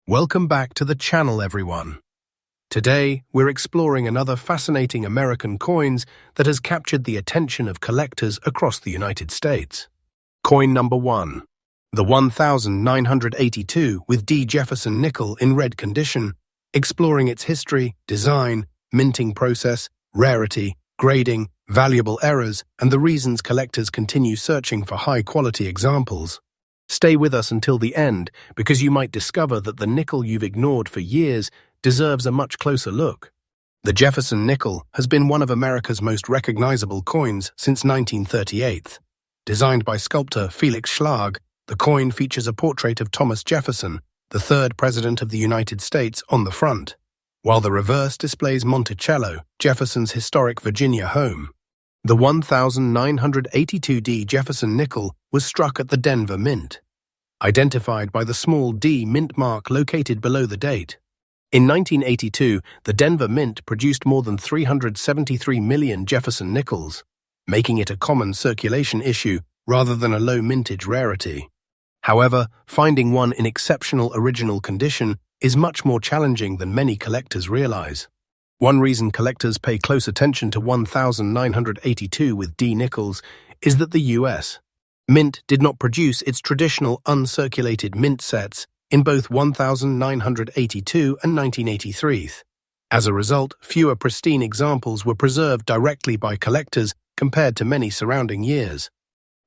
Welcome back to the channel, everyone. Today, we're exploring another fascinating American coins that has captured the attention of collectors across the United States. Coin number 1. The 1982 with D Jefferson Nickel in red condition, exploring its history, design, minting process, rarity, grading, valuable errors, and the reasons collectors continue searching for high-quality examples. Stay with us until the end, because you might discover that the nickel you've ignored for years deserves a much closer look. The Jefferson nickel has been one of America's most recognizable coins since 1938. Designed by sculptor Felix Schlag, the coin features a portrait of Thomas Jefferson, the third President of the United States, on the front, while the reverse displays Monticello, Jefferson's historic Virginia home. The 1982 D Jefferson nickel was struck at the Denver Mint, identified by the small D mint mark located below the date. In 1982, the Denver Mint produced more than 373 million Jefferson nickels, making it a common circulation issue rather than a low mintage rarity. However, finding one in exceptional original condition is much more challenging than many collectors realize. One reason collectors pay close attention to 1982 with D nickels is that the U.S. Mint did not produce its traditional uncirculated mint sets in both 1982 and 1983. As a result, fewer pristine examples were preserved directly by collectors compared to many surrounding years.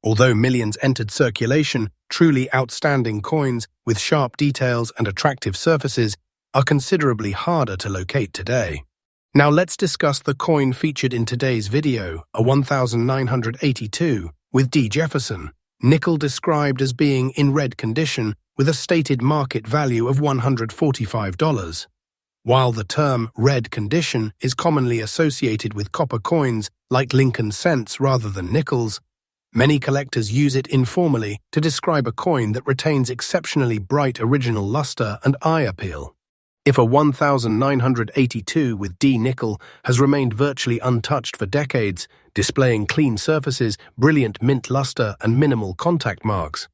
Although millions entered circulation, truly outstanding coins with sharp details and attractive surfaces are considerably harder to locate today. Now let's discuss the coin featured in today's video, a 1982 with D Jefferson nickel, described as being in red condition with a stated market value of $145. While the term red condition is commonly associated with copper coins like Lincoln cents rather than nickels, many collectors use it informally to describe a coin that retains exceptionally bright original luster and eye appeal. If a 1982 with D nickel has remained virtually untouched for decades, displaying clean surfaces, brilliant mint luster, and minimal contact marks,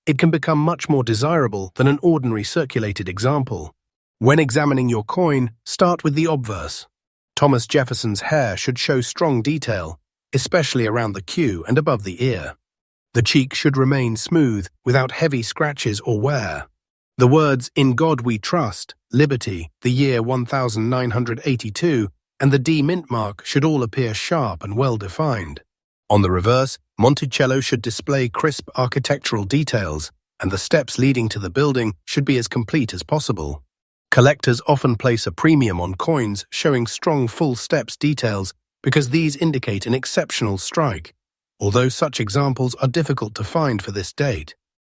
it can become much more desirable than an ordinary circulated example. When examining your coin, start with the obverse. Thomas Jefferson's hair should show strong detail, especially around the queue and above the ear. The cheek should remain smooth, without heavy scratches or wear. The words "In God We Trust," "Liberty," the year 1982, and the D mint mark should all appear sharp and well-defined. On the reverse, Monticello should display crisp architectural details, and the steps leading to the building should be as complete as possible. Collectors often place a premium on coins showing strong full steps details because these indicate an exceptional strike, although such examples are difficult to find for this date.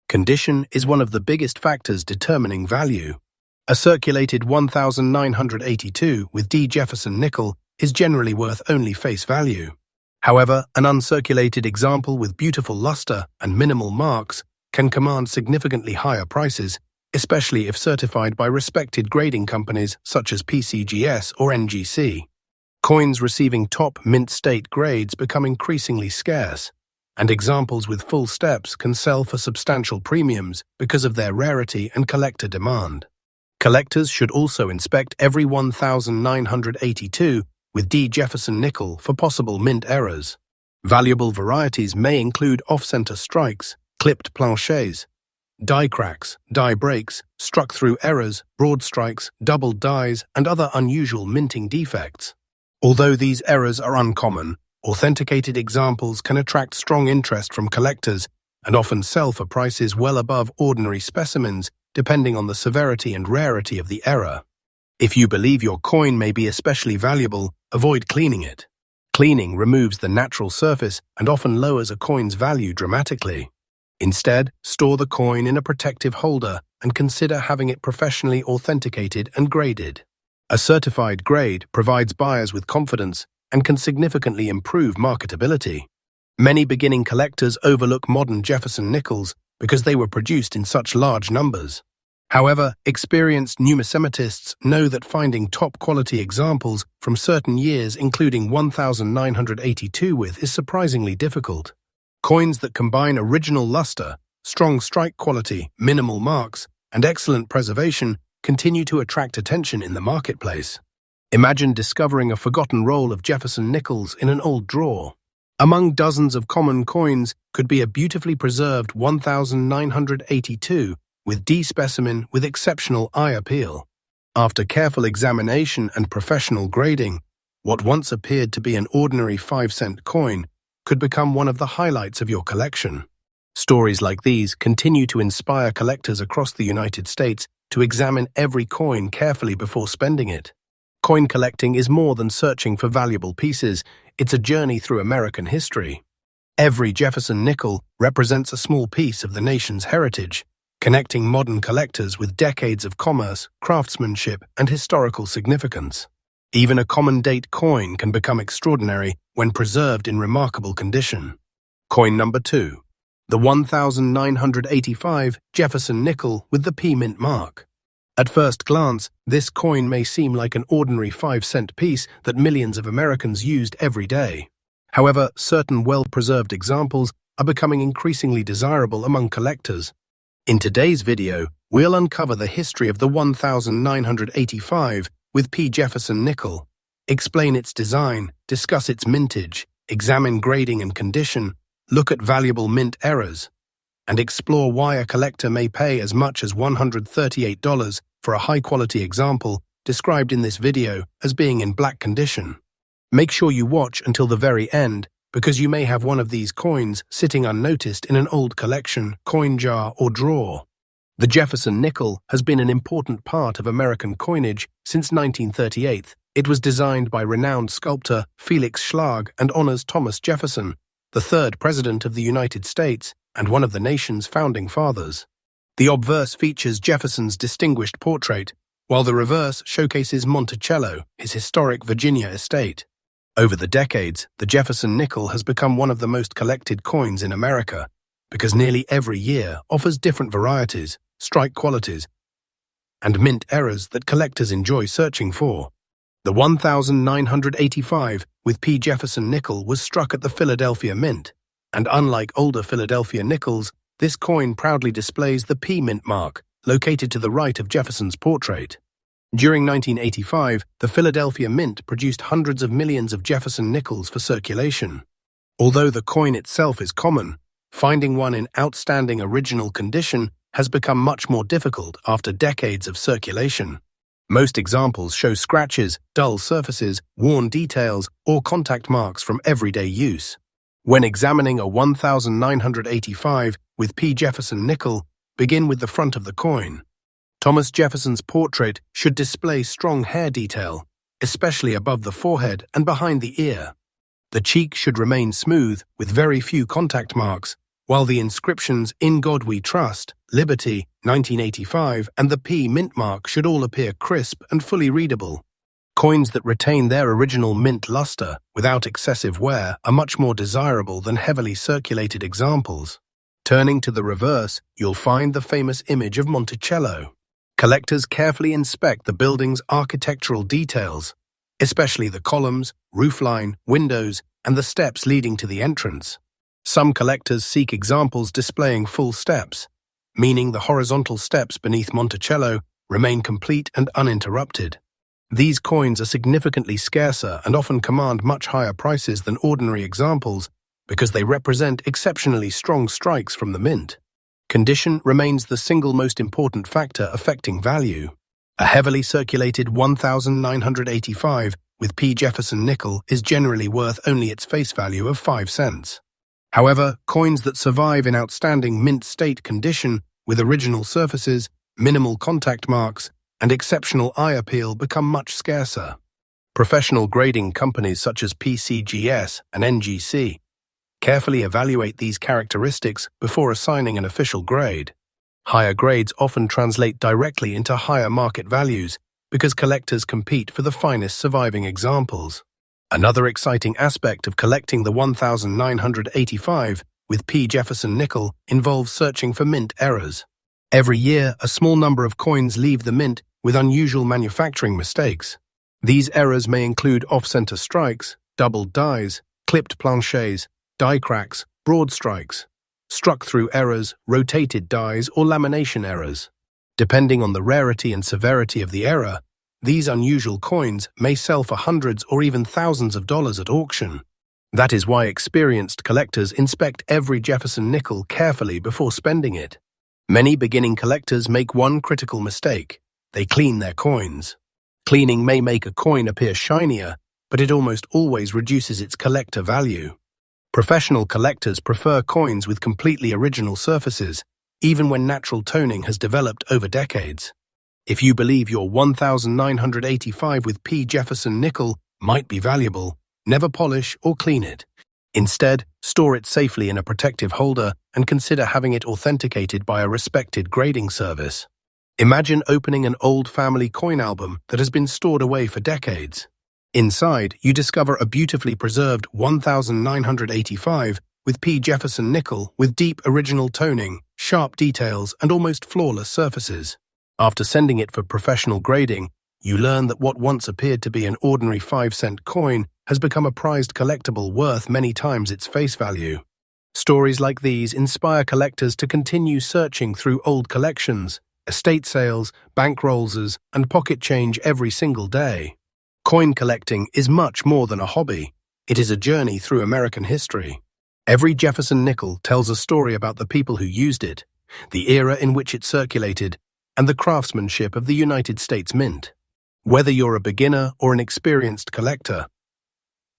Condition is one of the biggest factors determining value. A circulated 1982 with D Jefferson nickel is generally worth only face value. However, an uncirculated example with beautiful luster and minimal marks can command significantly higher prices, especially if certified by respected grading companies such as PCGS or NGC. Coins receiving top mint state grades become increasingly scarce, and examples with full steps can sell for substantial premiums because of their rarity and collector demand. Collectors should also inspect every 1982 with D Jefferson nickel for possible mint errors. Valuable varieties may include off-center strikes, clipped planchets, die cracks, die breaks, struck-through errors, broad strikes, doubled dies, and other unusual minting defects. Although these errors are uncommon, authenticated examples can attract strong interest from collectors and often sell for prices well above ordinary specimens, depending on the severity and rarity of the error. If you believe your coin may be especially valuable, avoid cleaning it. Cleaning removes the natural surface and often lowers a coin's value dramatically. Instead, store the coin in a protective holder and consider having it professionally authenticated and graded. A certified grade provides buyers with confidence and can significantly improve marketability. Many beginning collectors overlook modern Jefferson nickels because they were produced in such large numbers. However, experienced numismatists know that finding top-quality examples from certain years, including 1982 with, is surprisingly difficult. Coins that combine original luster, strong strike quality, minimal marks, and excellent preservation continue to attract attention in the marketplace. Imagine discovering a forgotten roll of Jefferson nickels in an old drawer. Among dozens of common coins could be a beautifully preserved 1982 with D specimen with exceptional eye appeal. After careful examination and professional grading, what once appeared to be an ordinary 5-cent coin could become one of the highlights of your collection. Stories like these continue to inspire collectors across the United States to examine every coin carefully before spending it. Coin collecting is more than searching for valuable pieces, it's a journey through American history. Every Jefferson nickel represents a small piece of the nation's heritage, connecting modern collectors with decades of commerce, craftsmanship, and historical significance. Even a common date coin can become extraordinary when preserved in remarkable condition. Coin number 2. The 1985 Jefferson nickel with the P mint mark. At first glance, this coin may seem like an ordinary 5-cent piece that millions of Americans used every day. However, certain well-preserved examples are becoming increasingly desirable among collectors. In today's video, we'll uncover the history of the 1985 with P Jefferson nickel, explain its design, discuss its mintage, examine grading and condition, look at valuable mint errors, and explore why a collector may pay as much as $138 for a high-quality example described in this video as being in black condition. Make sure you watch until the very end, because you may have one of these coins sitting unnoticed in an old collection, coin jar, or drawer. The Jefferson nickel has been an important part of American coinage since 1938. It was designed by renowned sculptor Felix Schlag and honors Thomas Jefferson, the third President of the United States and one of the nation's founding fathers. The obverse features Jefferson's distinguished portrait, while the reverse showcases Monticello, his historic Virginia estate. Over the decades, the Jefferson nickel has become one of the most collected coins in America, because nearly every year offers different varieties, strike qualities, and mint errors that collectors enjoy searching for. The 1985 with P Jefferson nickel was struck at the Philadelphia Mint, and unlike older Philadelphia nickels, this coin proudly displays the P mint mark, located to the right of Jefferson's portrait. During 1985, the Philadelphia Mint produced hundreds of millions of Jefferson nickels for circulation. Although the coin itself is common, finding one in outstanding original condition has become much more difficult after decades of circulation. Most examples show scratches, dull surfaces, worn details, or contact marks from everyday use. When examining a 1985 with P Jefferson nickel, begin with the front of the coin. Thomas Jefferson's portrait should display strong hair detail, especially above the forehead and behind the ear. The cheek should remain smooth with very few contact marks, while the inscriptions "In God We Trust," "Liberty," 1985, and the P mint mark should all appear crisp and fully readable. Coins that retain their original mint luster without excessive wear are much more desirable than heavily circulated examples. Turning to the reverse, you'll find the famous image of Monticello. Collectors carefully inspect the building's architectural details, especially the columns, roofline, windows, and the steps leading to the entrance. Some collectors seek examples displaying full steps, meaning the horizontal steps beneath Monticello remain complete and uninterrupted. These coins are significantly scarcer and often command much higher prices than ordinary examples because they represent exceptionally strong strikes from the mint. Condition remains the single most important factor affecting value. A heavily circulated 1985 with P Jefferson nickel is generally worth only its face value of 5 cents. However, coins that survive in outstanding mint state condition with original surfaces, minimal contact marks, and exceptional eye appeal become much scarcer. Professional grading companies such as PCGS and NGC carefully evaluate these characteristics before assigning an official grade. Higher grades often translate directly into higher market values because collectors compete for the finest surviving examples. Another exciting aspect of collecting the 1985 with P Jefferson nickel involves searching for mint errors. Every year, a small number of coins leave the mint with unusual manufacturing mistakes. These errors may include off-center strikes, doubled dies, clipped planchets, die cracks, broad strikes, struck-through errors, rotated dies, or lamination errors. Depending on the rarity and severity of the era, these unusual coins may sell for hundreds or even thousands of dollars at auction. That is why experienced collectors inspect every Jefferson nickel carefully before spending it. Many beginning collectors make one critical mistake: they clean their coins. Cleaning may make a coin appear shinier, but it almost always reduces its collector value. Professional collectors prefer coins with completely original surfaces, even when natural toning has developed over decades. If you believe your 1985 with P. Jefferson nickel might be valuable, never polish or clean it. Instead, store it safely in a protective holder and consider having it authenticated by a respected grading service. Imagine opening an old family coin album that has been stored away for decades. Inside, you discover a beautifully preserved 1985 with P. Jefferson nickel with deep original toning, sharp details, and almost flawless surfaces. After sending it for professional grading, you learn that what once appeared to be an ordinary 5-cent coin has become a prized collectible worth many times its face value. Stories like these inspire collectors to continue searching through old collections, estate sales, bank rolls, and pocket change every single day. Coin collecting is much more than a hobby. It is a journey through American history. Every Jefferson nickel tells a story about the people who used it, the era in which it circulated, and the craftsmanship of the United States Mint. Whether you're a beginner or an experienced collector,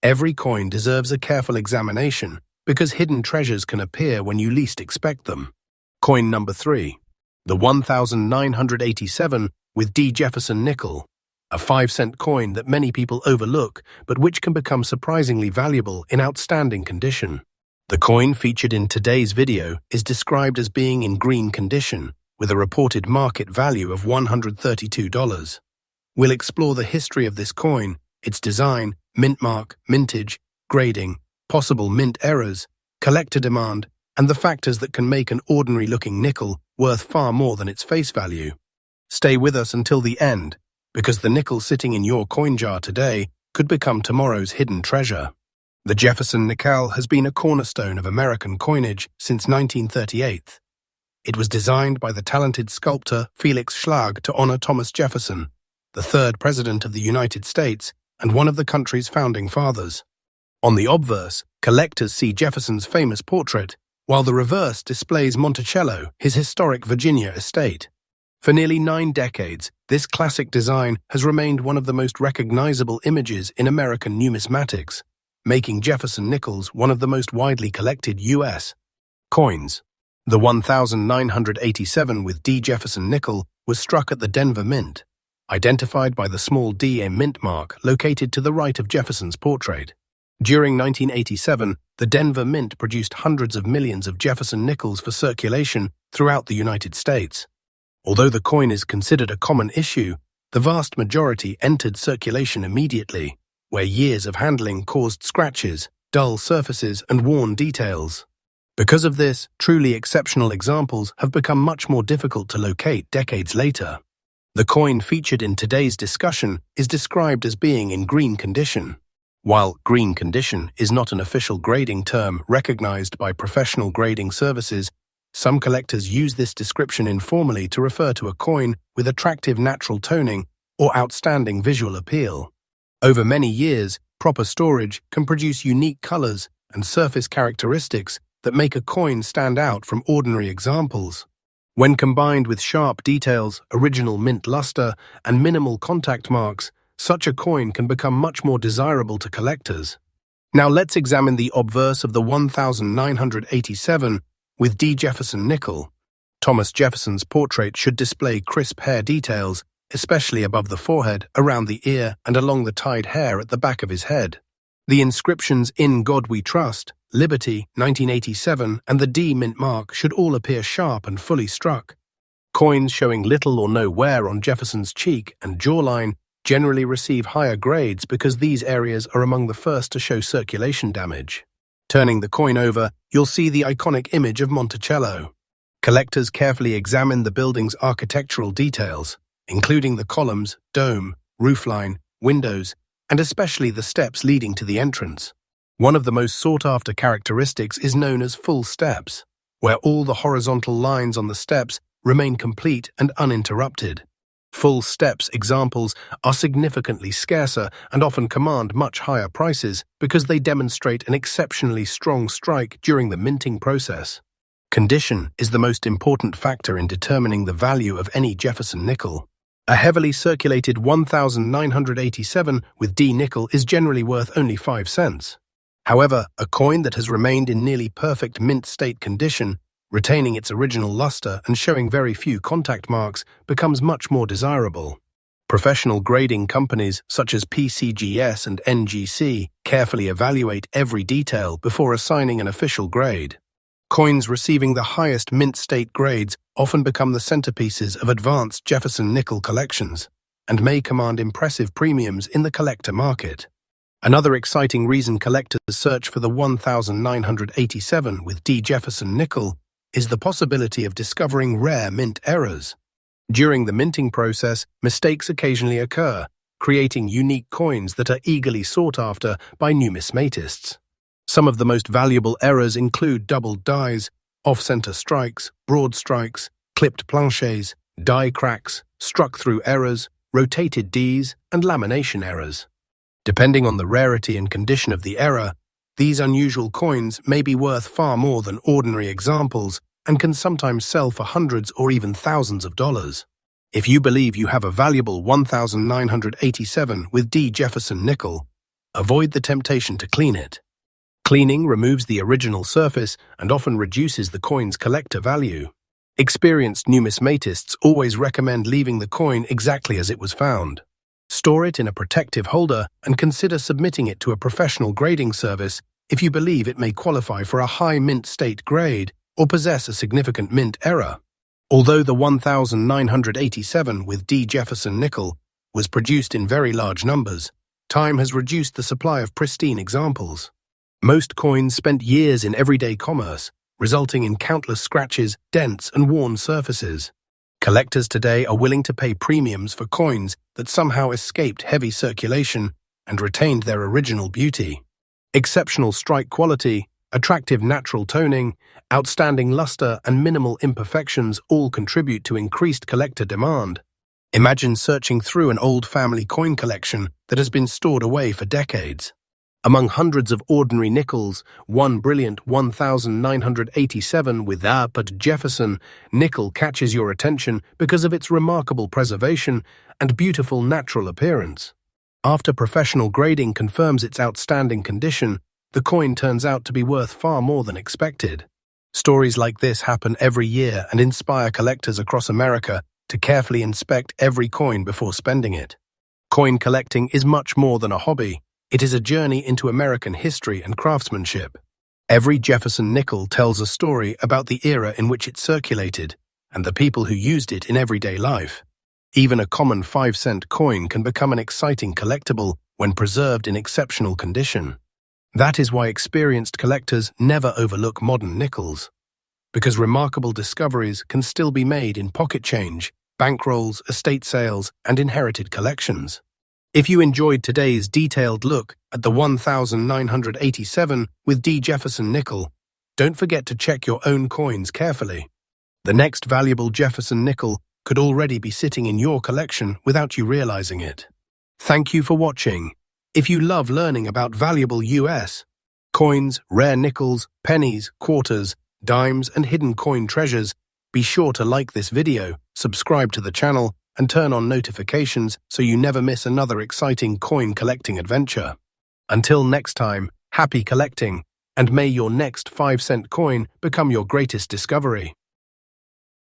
every coin deserves a careful examination because hidden treasures can appear when you least expect them. Coin number 3. The 1987 with D Jefferson Nickel, a 5-cent coin that many people overlook but which can become surprisingly valuable in outstanding condition. The coin featured in today's video is described as being in green condition, with a reported market value of $132. We'll explore the history of this coin, its design, mint mark, mintage, grading, possible mint errors, collector demand, and the factors that can make an ordinary-looking nickel worth far more than its face value. Stay with us until the end, because the nickel sitting in your coin jar today could become tomorrow's hidden treasure. The Jefferson Nickel has been a cornerstone of American coinage since 1938. It was designed by the talented sculptor Felix Schlag to honor Thomas Jefferson, the third president of the United States and one of the country's founding fathers. On the obverse, collectors see Jefferson's famous portrait, while the reverse displays Monticello, his historic Virginia estate. For nearly 9 decades, this classic design has remained one of the most recognizable images in American numismatics, making Jefferson nickels one of the most widely collected U.S. coins. The 1987 with D Jefferson nickel was struck at the Denver Mint, identified by the small D mint mark located to the right of Jefferson's portrait. During 1987, the Denver Mint produced hundreds of millions of Jefferson nickels for circulation throughout the United States. Although the coin is considered a common issue, the vast majority entered circulation immediately, where years of handling caused scratches, dull surfaces, and worn details. Because of this, truly exceptional examples have become much more difficult to locate decades later. The coin featured in today's discussion is described as being in green condition. While green condition is not an official grading term recognized by professional grading services, some collectors use this description informally to refer to a coin with attractive natural toning or outstanding visual appeal. Over many years, proper storage can produce unique colors and surface characteristics that make a coin stand out from ordinary examples. When combined with sharp details, original mint luster, and minimal contact marks, such a coin can become much more desirable to collectors. Now let's examine the obverse of the 1987 with D Jefferson Nickel. Thomas Jefferson's portrait should display crisp hair details, especially above the forehead, around the ear, and along the tied hair at the back of his head. The inscriptions "In God We Trust," "Liberty," 1987, and the D mint mark should all appear sharp and fully struck. Coins showing little or no wear on Jefferson's cheek and jawline generally receive higher grades because these areas are among the first to show circulation damage. Turning the coin over, you'll see the iconic image of Monticello. Collectors carefully examine the building's architectural details, including the columns, dome, roofline, windows, and especially the steps leading to the entrance. One of the most sought-after characteristics is known as full steps, where all the horizontal lines on the steps remain complete and uninterrupted. Full steps examples are significantly scarcer and often command much higher prices because they demonstrate an exceptionally strong strike during the minting process. Condition is the most important factor in determining the value of any Jefferson nickel. A heavily circulated 1987 with D nickel is generally worth only 5 cents. However, a coin that has remained in nearly perfect mint state condition, retaining its original luster and showing very few contact marks, becomes much more desirable. Professional grading companies such as PCGS and NGC carefully evaluate every detail before assigning an official grade. Coins receiving the highest mint state grades often become the centerpieces of advanced Jefferson nickel collections and may command impressive premiums in the collector market. Another exciting reason collectors search for the 1987 with D Jefferson Nickel is the possibility of discovering rare mint errors. During the minting process, mistakes occasionally occur, creating unique coins that are eagerly sought after by numismatists. Some of the most valuable errors include doubled dies, off-center strikes, broad strikes, clipped planchets, die cracks, struck-through errors, rotated Ds, and lamination errors. Depending on the rarity and condition of the error, these unusual coins may be worth far more than ordinary examples and can sometimes sell for hundreds or even thousands of dollars. If you believe you have a valuable 1987 with D Jefferson Nickel, avoid the temptation to clean it. Cleaning removes the original surface and often reduces the coin's collector value. Experienced numismatists always recommend leaving the coin exactly as it was found. Store it in a protective holder and consider submitting it to a professional grading service if you believe it may qualify for a high mint state grade or possess a significant mint error. Although the 1987 with D Jefferson Nickel was produced in very large numbers, time has reduced the supply of pristine examples. Most coins spent years in everyday commerce, resulting in countless scratches, dents, and worn surfaces. Collectors today are willing to pay premiums for coins that somehow escaped heavy circulation and retained their original beauty. Exceptional strike quality, attractive natural toning, outstanding luster, and minimal imperfections all contribute to increased collector demand. Imagine searching through an old family coin collection that has been stored away for decades. Among hundreds of ordinary nickels, one brilliant 1987 with D Jefferson Nickel catches your attention because of its remarkable preservation and beautiful natural appearance. After professional grading confirms its outstanding condition, the coin turns out to be worth far more than expected. Stories like this happen every year and inspire collectors across America to carefully inspect every coin before spending it. Coin collecting is much more than a hobby. It is a journey into American history and craftsmanship. Every Jefferson nickel tells a story about the era in which it circulated and the people who used it in everyday life. Even a common 5-cent coin can become an exciting collectible when preserved in exceptional condition. That is why experienced collectors never overlook modern nickels, because remarkable discoveries can still be made in pocket change, bankrolls, estate sales, and inherited collections. If you enjoyed today's detailed look at the 1987 with D Jefferson Nickel, don't forget to check your own coins carefully. The next valuable Jefferson Nickel could already be sitting in your collection without you realizing it. Thank you for watching. If you love learning about valuable US coins, rare nickels, pennies, quarters, dimes, and hidden coin treasures, be sure to like this video, subscribe to the channel, and turn on notifications so you never miss another exciting coin collecting adventure. Until next time, happy collecting, and may your next 5-cent coin become your greatest discovery.